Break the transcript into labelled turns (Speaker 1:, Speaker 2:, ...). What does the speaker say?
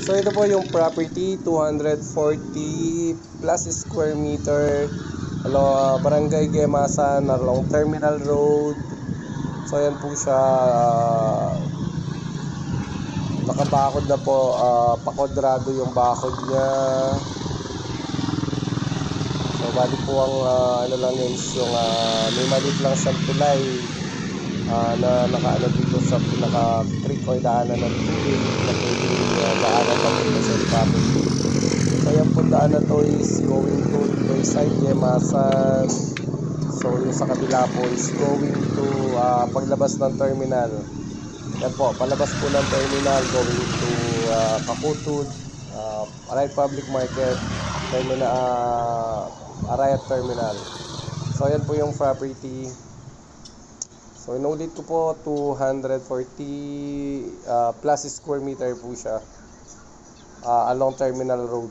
Speaker 1: So ito po yung property, 240 plus square meter, Barangay Gemasan, along Terminal Road. So ayan po siya, nakabakod na po, pakodrado yung bakod niya. So bali po ang ano lang guys, yung may maliit lang siyang tulay na nakaano dito sa pinaka creek or daanan ng tubig na pwede daanan papunta sa property. So yung po daanan to is going to Riverside, Gemasan. So yung sa kabila po is going to paglabas ng terminal. Yan po, palabas po ng terminal going to Kakutud, Arayat Public Market, Arayat Terminal. So yan po yung property. So inulit ko po, 240 plus square meter po siya along Terminal Road.